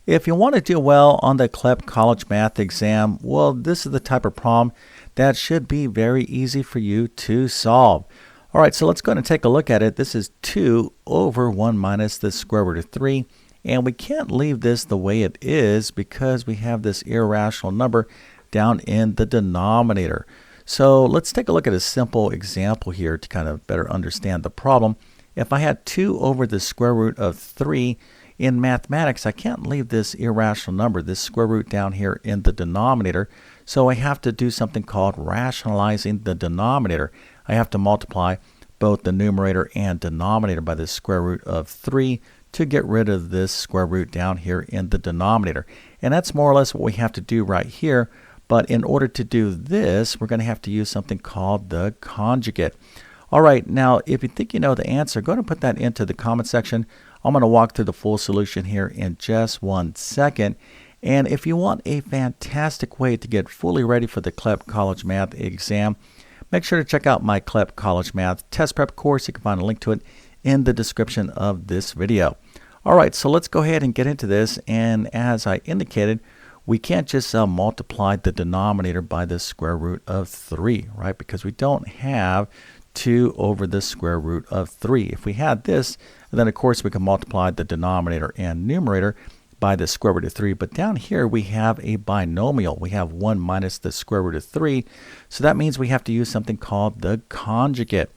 If you want to do well on the CLEP College Math exam, well, this is the type of problem that should be very easy for you to solve. All right, so let's go ahead and take a look at it. This is 2 over 1 minus the square root of 3. And we can't leave this the way it is because we have this irrational number down in the denominator. So let's take a look at a simple example here to kind of better understand the problem. If I had 2 over the square root of 3, in mathematics, I can't leave this irrational number, this square root down here in the denominator. So I have to do something called rationalizing the denominator. I have to multiply both the numerator and denominator by the square root of 3 to get rid of this square root down here in the denominator. And that's more or less what we have to do right here. But in order to do this, we're going to have to use something called the conjugate. All right, now if you think you know the answer, go ahead and put that into the comment section. I'm going to walk through the full solution here in just 1 second. And if you want a fantastic way to get fully ready for the CLEP College Math exam, make sure to check out my CLEP College Math test prep course. You can find a link to it in the description of this video. All right, so let's go ahead and get into this. And as I indicated, we can't just multiply the denominator by the square root of 3, right? Because we don't have 2 over the square root of 3. If we had this, then of course we can multiply the denominator and numerator by the square root of 3. But down here we have a binomial. We have 1 minus the square root of 3. So that means we have to use something called the conjugate.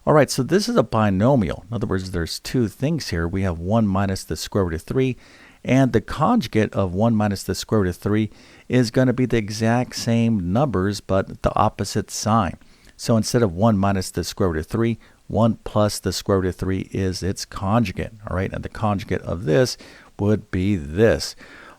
All right, so this is a binomial. In other words, there's two things here. We have 1 minus the square root of 3. And the conjugate of 1 minus the square root of 3 is going to be the exact same numbers, but the opposite sign. So instead of 1 minus the square root of 3, 1 plus the square root of 3 is its conjugate. All right, and the conjugate of this would be this.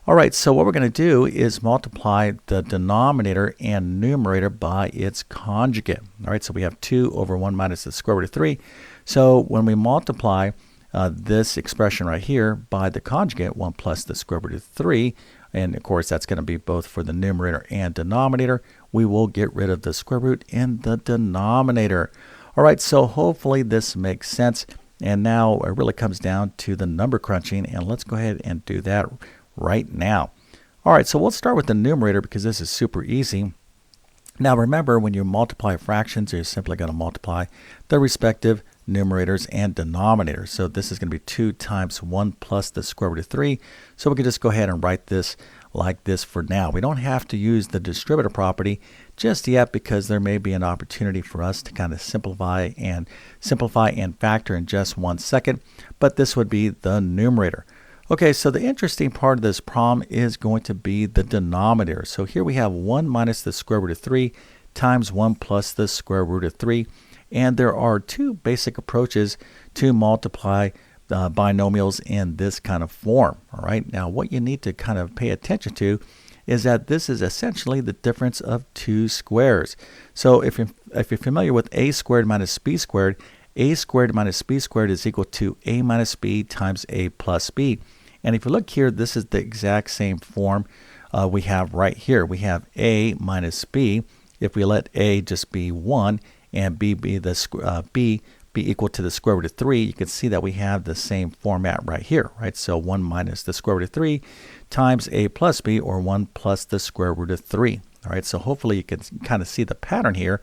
All right, so what we're going to do is multiply the denominator and numerator by its conjugate. All right, so we have 2 over 1 minus the square root of 3. So when we multiply this expression right here by the conjugate, 1 plus the square root of 3, and of course that's going to be both for the numerator and denominator, we will get rid of the square root in the denominator. All right, so hopefully this makes sense. And now it really comes down to the number crunching, and let's go ahead and do that right now. All right, so we'll start with the numerator because this is super easy. Now remember, when you multiply fractions, you're simply going to multiply the respective numerators and denominators. So this is going to be 2 times 1 plus the square root of 3. So we can just go ahead and write this like this for now. We don't have to use the distributive property just yet because there may be an opportunity for us to kind of simplify and factor in just 1 second. But this would be the numerator. Okay, so the interesting part of this problem is going to be the denominator. So here we have 1 minus the square root of 3 times 1 plus the square root of 3. And there are two basic approaches to multiply binomials in this kind of form. All right, now what you need to kind of pay attention to is that this is essentially the difference of two squares. So if you're familiar with a squared minus b squared minus b squared is equal to a minus b times a plus b. And if you look here, this is the exact same form we have right here. We have a minus b. If we let a just be 1 and b be equal to the square root of 3, you can see that we have the same format right here, right? So 1 minus the square root of 3 times a plus b, or 1 plus the square root of 3. All right, so hopefully you can kind of see the pattern here.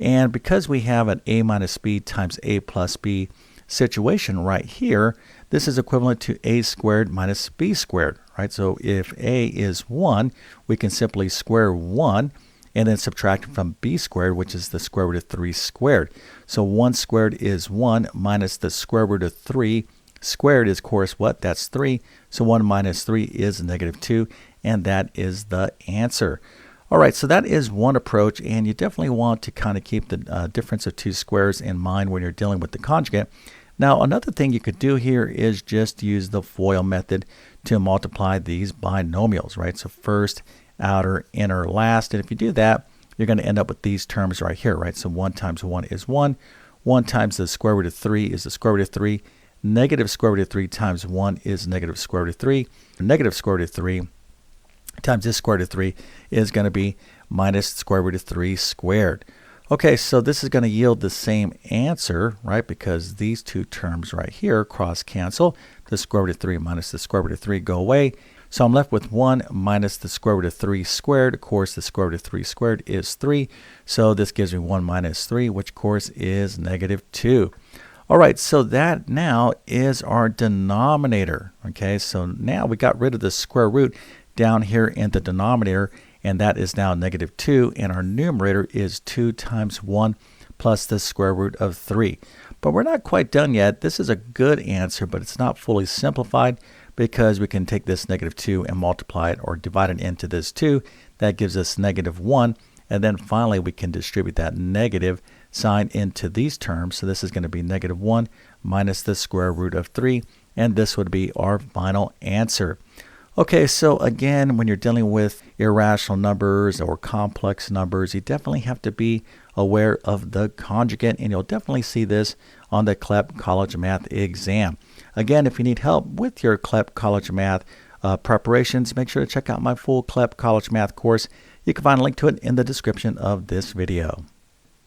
And because we have an a minus b times a plus b situation right here, this is equivalent to a squared minus b squared, right? So if a is 1, we can simply square 1 and then subtract from b squared, which is the square root of 3 squared. So 1 squared is 1 minus the square root of 3 squared is, of course, what? That's 3. So 1 minus 3 is negative 2, and that is the answer. All right, so that is one approach, and you definitely want to kind of keep the difference of two squares in mind when you're dealing with the conjugate. Now, another thing you could do here is just use the FOIL method to multiply these binomials, right? So first, outer, inner, last. And if you do that, you're going to end up with these terms right here, right? So 1 times 1 is 1. 1 times the square root of 3 is the square root of 3. Negative square root of 3 times 1 is negative square root of 3. Negative square root of 3 times this square root of 3 is going to be minus square root of 3 squared. Okay, so this is going to yield the same answer, right? Because these two terms right here cross cancel. The square root of 3 minus the square root of 3 go away. So I'm left with 1 minus the square root of 3 squared. Of course, the square root of 3 squared is 3. So this gives me 1 minus 3, which of course is negative 2. All right, so that now is our denominator. Okay, so now we got rid of the square root down here in the denominator, and that is now negative 2, and our numerator is 2 times 1 plus the square root of 3. But we're not quite done yet. This is a good answer, but it's not fully simplified because we can take this negative 2 and multiply it or divide it into this 2. That gives us negative 1. And then finally, we can distribute that negative sign into these terms. So this is going to be negative 1 minus the square root of 3. And this would be our final answer. Okay, so again, when you're dealing with irrational numbers or complex numbers, you definitely have to be aware of the conjugate, and you'll definitely see this on the CLEP College Math exam. Again, if you need help with your CLEP College Math preparations, make sure to check out my full CLEP College Math course. You can find a link to it in the description of this video.